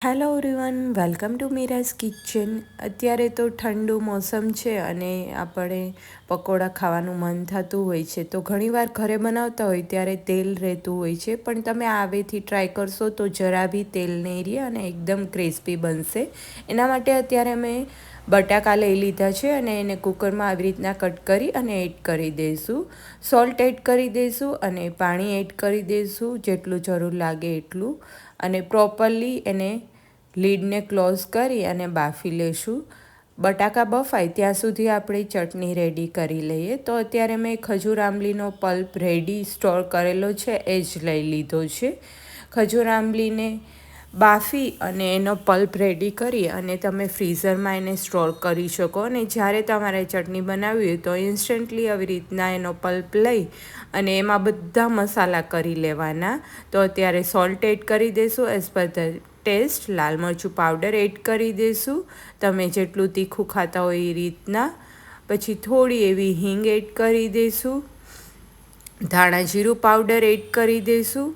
Hello everyone, welcome to Meera's kitchen. અત્યારે તો ઠંડુ મોસમ છે અને આપણે પકોડા ખાવાનું મન થતું હોય છે. તો ઘણીવાર ઘરે બનાવતા હોય ત્યારે તેલ રહેતું હોય છે, પણ તમે આવેથી ટ્રાય કરશો તો જરા બી તેલ નહીં રહે અને એકદમ ક્રિસ્પી બનશે. એના માટે અત્યારે મેં બટાકા લઈ લીધા છે અને એને કુકરમાં આવી રીતના કટ કરી અને એડ કરી દઈશું. સોલ્ટ એડ કરી દઈશું અને પાણી એડ કરી દઈશું જેટલું જરૂર લાગે એટલું, અને પ્રોપરલી એને લીડને ક્લોઝ કરી અને બાફી લઈશું. બટાકા બફાય ત્યાં સુધી આપણે ચટણી રેડી કરી લઈએ. તો અત્યારે મેં ખજૂર આંબલીનો પલ્પ રેડી સ્ટોર કરેલો છે એ જ લઈ લીધો છે. ખજૂર આંબલીને બાફી અને એનો પલ્પ રેડી કરી અને તમે ફ્રીઝરમાં એને સ્ટોર કરી શકો. અને જ્યારે તમારે ચટણી બનાવવી હોય તો ઇન્સ્ટન્ટલી આવી રીતના એનો પલ્પ લઈ અને એમાં બધા મસાલા કરી લેવાના. તો અત્યારે સોલ્ટ એડ કરી દઈશું એઝ પર ધ ટેસ્ટ. લાલ મરચું પાવડર એડ કરી દઈશું તમે જેટલું તીખું ખાતા હોય એ રીતના. પછી થોડી એવી હિંગ એડ કરી દઈશું. ધાણા જીરું પાવડર એડ કરી દઈશું.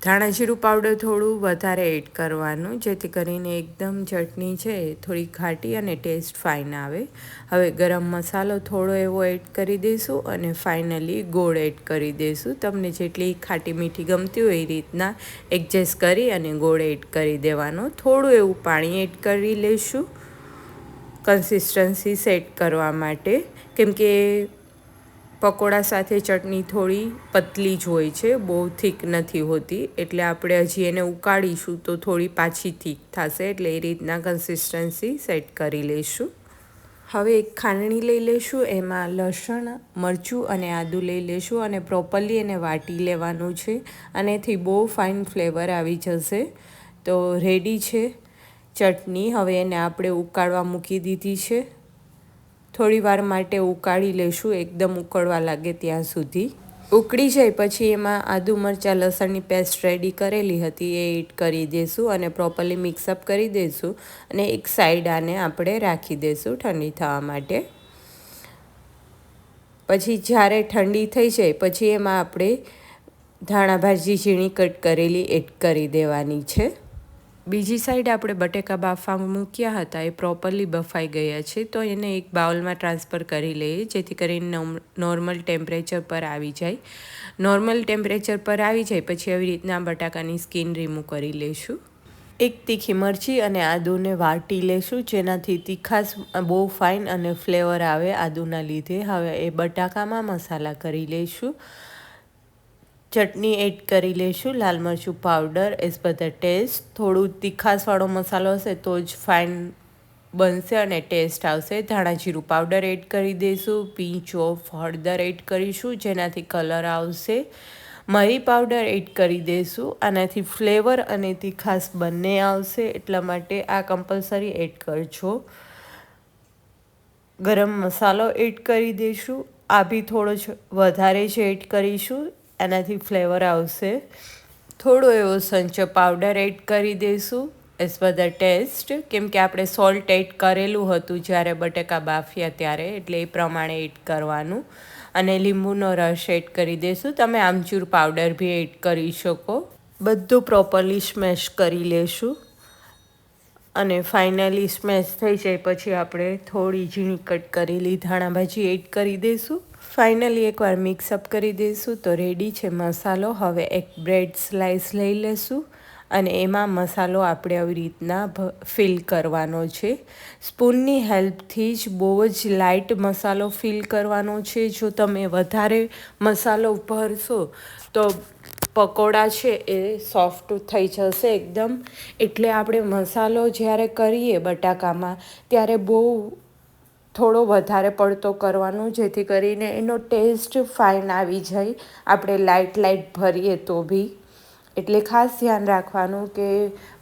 ધાણા જીરું પાવડર થોડું વધારે એડ કરવાનું, જેથી કરીને એકદમ ચટણી છે થોડી ખાટી અને ટેસ્ટ ફાઇન આવે. હવે ગરમ મસાલો થોડો એવો એડ કરી દઈશું અને ફાઇનલી ગોળ એડ કરી દઈશું. તમને જેટલી ખાટી મીઠી ગમતી હોય એ રીતના એડજસ્ટ કરી અને ગોળ એડ કરી દેવાનો. થોડું એવું પાણી એડ કરી લઈશું કન્સિસ્ટન્સી સેટ કરવા માટે, કેમકે પકોડા સાથે ચટણી થોડી પતલી જ હોય છે, બહુ થીક નથી હોતી. એટલે આપણે હજી એને ઉકાળીશું તો થોડી પાછી થીક થશે, એટલે એ રીતના કન્સિસ્ટન્સી સેટ કરી લઈશું. હવે એક ખાંડણી લઈ લઈશું, એમાં લસણ, મરચું અને આદું લઈ લઈશું અને પ્રોપરલી એને વાટી લેવાનું છે. આનેથી બહુ ફાઇન ફ્લેવર આવી જશે. તો રેડી છે ચટણી. હવે એને આપણે ઉકાળવા મૂકી દીધી છે. થોડી વાર માટે ઉકાળી લઈશું, એકદમ ઉકળવા લાગે ત્યાં સુધી. ઉકળી જાય પછી એમાં આદુ મરચાં લસણની પેસ્ટ રેડી કરેલી હતી એ એડ કરી દઈશું અને પ્રોપરલી મિક્સઅપ કરી દઈશું. અને એક સાઈડ આને આપણે રાખી દઈશું ઠંડી થવા માટે. પછી જ્યારે ઠંડી થઈ જાય પછી એમાં આપણે ધાણા ભાજી ઝીણી કટ કરેલી એડ કરી દેવાની છે. બીજી સાઈડ આપણે બટેકા બાફવા મૂક્યા હતા એ પ્રોપરલી બફાઈ ગયા છે. તો એને એક બાઉલમાં ટ્રાન્સફર કરી લઈએ, જેથી કરીને નોર્મલ ટેમ્પરેચર પર આવી જાય. નોર્મલ ટેમ્પરેચર પર આવી જાય પછી આવી રીતના બટાકાની સ્કિન રિમૂવ કરી લઈશું. એક તીખી મરચી અને આદુને વાટી લઈશું, જેનાથી તીખાશ બહુ ફાઇન અને ફ્લેવર આવે આદુના લીધે. હવે એ બટાકામાં મસાલા કરી લઈશું. ચટણી એડ કરી લઈશું, લાલ મરચું powder as per the taste. થોડું તીખાશવાળો મસાલો હશે તો જ ફાઇન બનશે અને ટેસ્ટ આવશે. ધાણા જીરું પાવડર એડ કરી દઈશું. પીંચ ઓફ હળદર એડ કરીશું જેનાથી કલર આવશે. મરી પાવડર એડ કરી દઈશું, આનાથી ફ્લેવર અને તીખાશ બંને આવશે, એટલા માટે આ કમ્પલસરી એડ કરજો. ગરમ મસાલો એડ કરી દઈશું, આ બી થોડો જ વધારે જ એડ કરીશું, એનાથી ફ્લેવર આવશે. થોડો એવો સંચો પાવડર એડ કરી દઈશું એઝ પર ધ ટેસ્ટ, કેમ કે આપણે સોલ્ટ એડ કરેલું હતું જ્યારે બટેકા બાફ્યા ત્યારે, એટલે એ પ્રમાણે એડ કરવાનું. અને લીંબુનો રસ એડ કરી દઈશું. તમે આમચૂર પાવડર બી એડ કરી શકો. બધું પ્રોપરલી સ્મેશ કરી લેશું અને ફાઇનલી સ્મેશ થઈ જાય પછી આપણે થોડી ઝીણી કટ કરેલી ધાણા ભાજી એડ કરી દઈશું. ફાઇનલી એકવાર મિક્સઅપ કરી દઈશું તો રેડી છે મસાલો. હવે એક બ્રેડ સ્લાઇસ લઈ લેશું અને એમાં મસાલો આપણે આવી રીતના ફિલ કરવાનો છે. સ્પૂનની હેલ્પથી જ બહુ જ લાઇટ મસાલો ફિલ કરવાનો છે. જો તમે વધારે મસાલો ભરશો તો પકોડા છે એ સોફ્ટ થઈ જશે એકદમ. એટલે આપણે મસાલો જ્યારે કરીએ બટાકામાં ત્યારે બહુ થોડો વધારે પડતો કરવાનો, જેથી કરીને એનો ટેસ્ટ ફાઇન આવી જાય. આપણે લાઇટ ભરીએ તો બી. એટલે ખાસ ધ્યાન રાખવાનું કે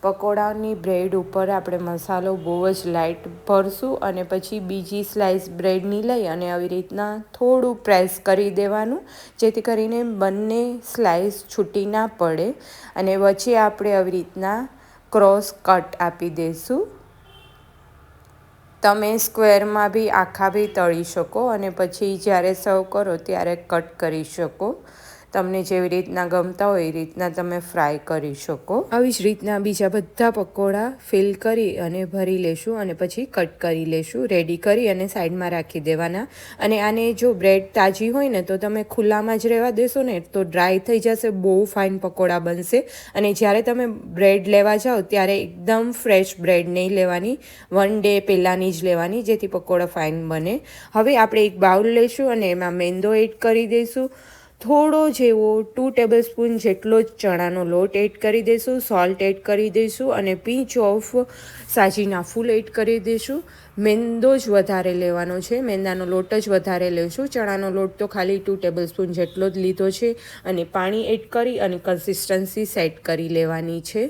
પકોડાની બ્રેડ ઉપર આપણે મસાલો બહુ જ લાઇટ ભરશું અને પછી બીજી સ્લાઇસ બ્રેડની લઈ અને આવી રીતના થોડું પ્રેસ કરી દેવાનું, જેથી કરીને બંને સ્લાઇસ છૂટી ના પડે. અને વચ્ચે આપણે આવી રીતના ક્રોસ કટ આપી દઈશું. તમે સ્ક્વેરમાં બી આખા બી તળી શકો અને પછી જ્યારે સર્વ કરો ત્યારે કટ કરી શકો. તમને જેવી રીતના ગમતા હોય એ રીતના તમે ફ્રાય કરી શકો. આવી જ રીતના બીજા બધા પકોડા ફિલ કરી અને ભરી લેશું અને પછી કટ કરી લેશું. રેડી કરી અને સાઈડમાં રાખી દેવાના. અને આને જો બ્રેડ તાજી હોય ને તો તમે ખુલ્લામાં જ રહેવા દેશો ને તો ડ્રાય થઈ જશે, બહુ ફાઇન પકોડા બનશે. અને જ્યારે તમે બ્રેડ લેવા જાઓ ત્યારે એકદમ ફ્રેશ બ્રેડ નહીં લેવાની, 1 ડે પહેલાંની જ લેવાની, જેથી પકોડા ફાઇન બને. હવે આપણે એક બાઉલ લઈશું અને એમાં મેંદો એડ કરી દઈશું. થોડો જેવો 2 ટેબલસ્પૂન જેટલો જ ચણાનો લોટ એડ કરી દઈશું. સોલ્ટ એડ કરી દઈશું અને પિંચ ઓફ સાજીના ફૂલ એડ કરી દઈશું. મેંદો જ વધારે લેવાનો છે, મેંદાનો લોટ જ વધારે લઈશું. ચણાનો લોટ તો ખાલી 2 ટેબલસ્પૂન જેટલો જ લીધો છે. અને પાણી એડ કરી અને કન્સિસ્ટન્સી સેટ કરી લેવાની છે.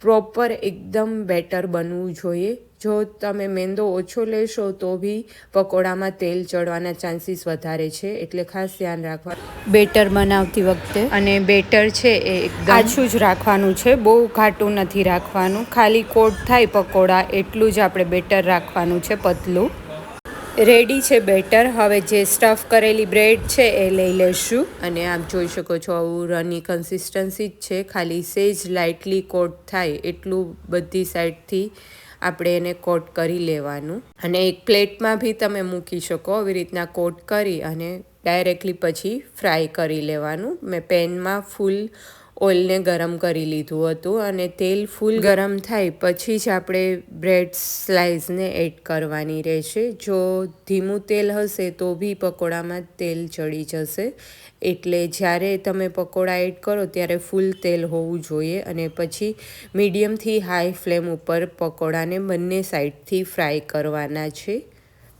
પ્રોપર એકદમ બેટર બનવું જોઈએ. જો તમે મેંદો ઓછો લેશો તો બી પકોડામાં તેલ ચડવાના ચાન્સીસ વધારે છે, એટલે ખાસ ધ્યાન રાખવાનું બેટર બનાવતી વખતે. અને બેટર છે એ એકદમ આછું જ રાખવાનું છે, બહુ ઘાટું નથી રાખવાનું. ખાલી કોટ થાય પકોડા એટલું જ આપણે બેટર રાખવાનું છે, પતલું. રેડી છે બેટર. હવે જે સ્ટફ કરેલી બ્રેડ છે એ લઈ લેશું. અને આપ જોઈ શકો છો આવું રની કન્સિસ્ટન્સી જ છે, ખાલી સેજ લાઇટલી કોટ થાય એટલું બધી સાઈડથી આપણે એને કોટ કરી લેવાનું. અને એક પ્લેટમાં બી તમે મૂકી શકો. આવી રીતના કોટ કરી અને ડાયરેક્ટલી પછી ફ્રાય કરી લેવાનું. મેં પેનમાં ફૂલ ઓઇલને ગરમ કરી લીધું હતું અને તેલ ફૂલ ગરમ થાય પછી જ આપણે બ્રેડ સ્લાઇસને એડ કરવાની રહેશે. જો ધીમું તેલ હશે તો બી પકોડામાં તેલ ચડી જશે. એટલે જ્યારે તમે પકોડા એડ કરો ત્યારે ફૂલ તેલ હોવું જોઈએ. અને પછી મીડિયમથી હાઈ ફ્લેમ ઉપર પકોડાને બંને સાઈડથી ફ્રાય કરવાના છે.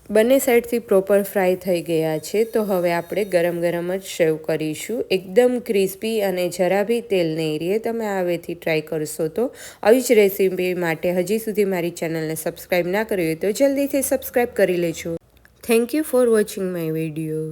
બંને સાઈડથી પ્રોપર ફ્રાય થઈ ગયા છે તો હવે આપણે ગરમ ગરમ જ સર્વ કરીશું. એકદમ ક્રિસ્પી અને જરા બી તેલ નહીં રહે. તમે આવેથી ટ્રાય કરશો તો. આવી જ રેસીપી માટે હજી સુધી મારી ચેનલને સબસ્ક્રાઈબ ના કરી હોય તો જલ્દીથી સબસ્ક્રાઈબ કરી લેજો. Thank you for watching my video.